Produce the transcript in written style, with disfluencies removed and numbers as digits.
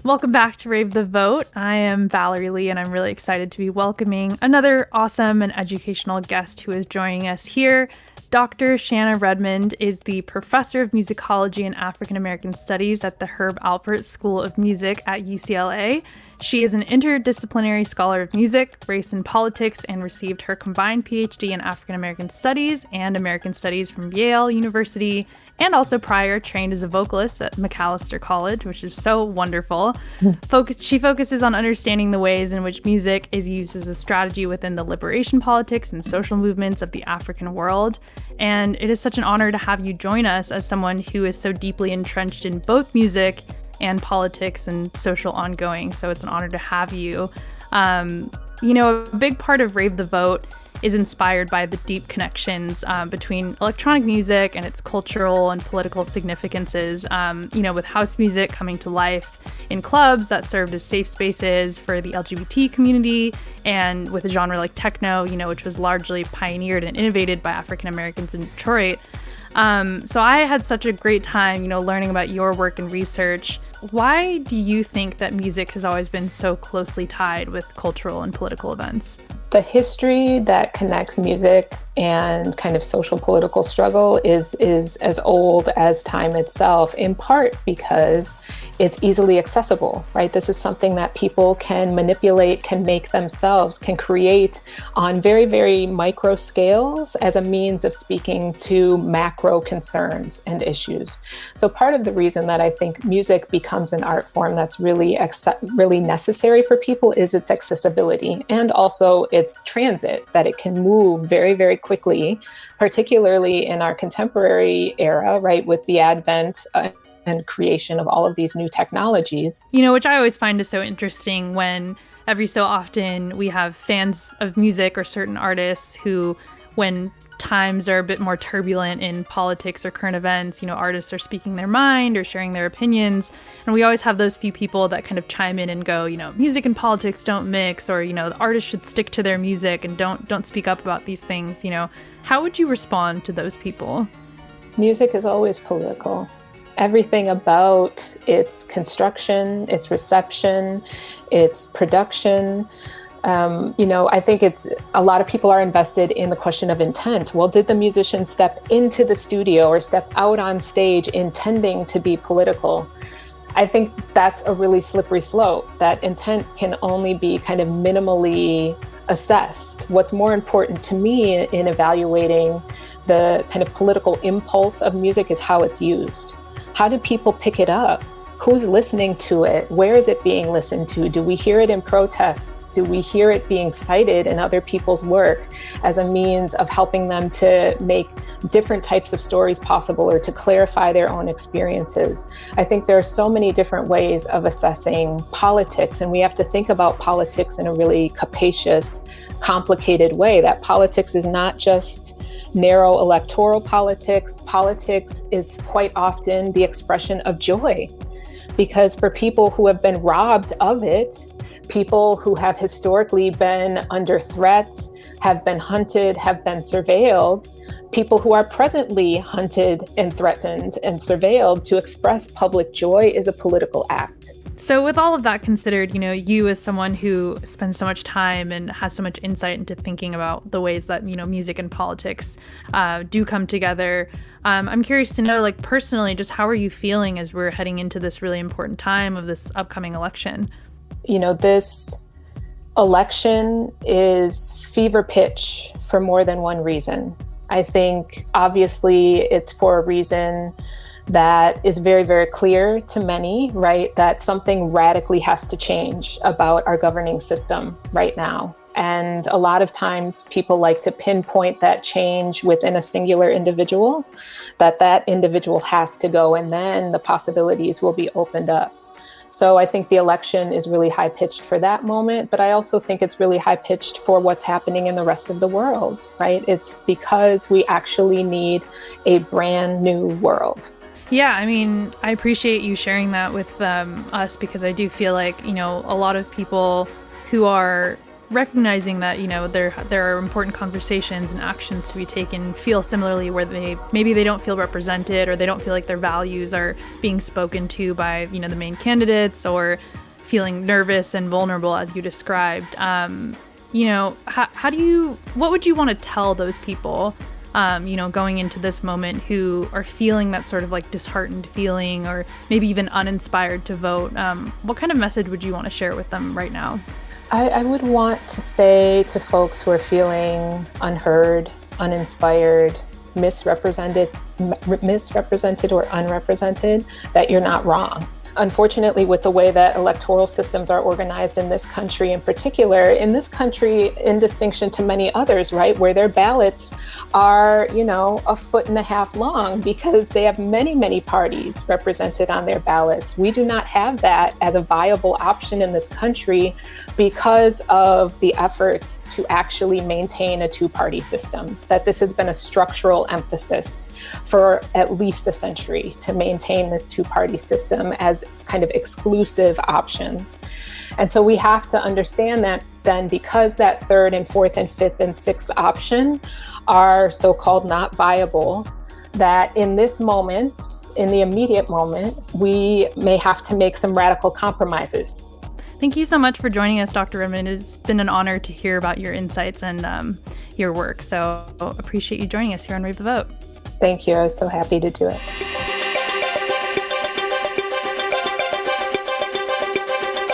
Welcome back to Rave the Vote. I am Valerie Lee, and I'm really excited to be welcoming another awesome and educational guest who is joining us here. Dr. Shana Redmond is the professor of musicology and African American studies at the Herb Alpert School of Music at UCLA. She is an interdisciplinary scholar of music, race, and politics, and received her combined PhD in African American studies and American studies from Yale University, and also prior trained as a vocalist at Macalester College, which is so wonderful. She focuses on understanding the ways in which music is used as a strategy within the liberation politics and social movements of the African world. And it is such an honor to have you join us as someone who is so deeply entrenched in both music and politics and social ongoing. So it's an honor to have you. A big part of Rave the Vote is inspired by the deep connections between electronic music and its cultural and political significances, with house music coming to life in clubs that served as safe spaces for the LGBT community, and with a genre like techno, which was largely pioneered and innovated by African Americans in Detroit. So I had such a great time, learning about your work and research. Why do you think that music has always been so closely tied with cultural and political events? The history that connects music and kind of social political struggle is as old as time itself, in part because it's easily accessible, right? This is something that people can manipulate, can make themselves, can create on very, very micro scales as a means of speaking to macro concerns and issues. So part of the reason that I think music becomes an art form that's really necessary for people is its accessibility, and also its transit, that it can move very, very quickly, particularly in our contemporary era, right, with the advent and creation of all of these new technologies. Which I always find is so interesting when every so often we have fans of music or certain artists who, when times are a bit more turbulent in politics or current events, artists are speaking their mind or sharing their opinions. And we always have those few people that kind of chime in and go, music and politics don't mix, or, the artists should stick to their music and don't speak up about these things. How would you respond to those people? Music is always political. Everything about its construction, its reception, its production. I think it's a lot of people are invested in the question of intent. Well, did the musician step into the studio or step out on stage intending to be political? I think that's a really slippery slope. That intent can only be kind of minimally assessed. What's more important to me in evaluating the kind of political impulse of music is how it's used. How do people pick it up? Who's listening to it? Where is it being listened to? Do we hear it in protests? Do we hear it being cited in other people's work as a means of helping them to make different types of stories possible or to clarify their own experiences? I think there are so many different ways of assessing politics, and we have to think about politics in a really capacious, complicated way. That politics is not just narrow electoral politics. Politics is quite often the expression of joy. Because for people who have been robbed of it, people who have historically been under threat, have been hunted, have been surveilled, people who are presently hunted and threatened and surveilled, to express public joy is a political act. So with all of that considered, you as someone who spends so much time and has so much insight into thinking about the ways that, music and politics do come together, I'm curious to know, personally, just how are you feeling as we're heading into this really important time of this upcoming election? This election is fever pitch for more than one reason. I think, obviously, it's for a reason that is very, very clear to many, right? That something radically has to change about our governing system right now. And a lot of times people like to pinpoint that change within a singular individual, that individual has to go, and then the possibilities will be opened up. So I think the election is really high-pitched for that moment, but I also think it's really high-pitched for what's happening in the rest of the world, right? It's because we actually need a brand new world. Yeah, I appreciate you sharing that with us, because I do feel like, a lot of people who are recognizing that, there are important conversations and actions to be taken feel similarly where maybe they don't feel represented, or they don't feel like their values are being spoken to by, the main candidates, or feeling nervous and vulnerable as you described. What would you want to tell those people, going into this moment, who are feeling that sort of like disheartened feeling, or maybe even uninspired to vote? What kind of message would you want to share with them right now? I would want to say to folks who are feeling unheard, uninspired, misrepresented or unrepresented, that you're not wrong. Unfortunately, with the way that electoral systems are organized in this country in particular, in distinction to many others, right, where their ballots are, 1.5 feet long because they have many, many parties represented on their ballots. We do not have that as a viable option in this country because of the efforts to actually maintain a two-party system. That this has been a structural emphasis for at least a century, to maintain this two-party system as kind of exclusive options. And so we have to understand that then, because that third and fourth and fifth and sixth option are so-called not viable, that in this moment, in the immediate moment, we may have to make some radical compromises. Thank you so much for joining us, Dr. Redmond. It's been an honor to hear about your insights and your work. So appreciate you joining us here on Rave the Vote. Thank you. I was so happy to do it.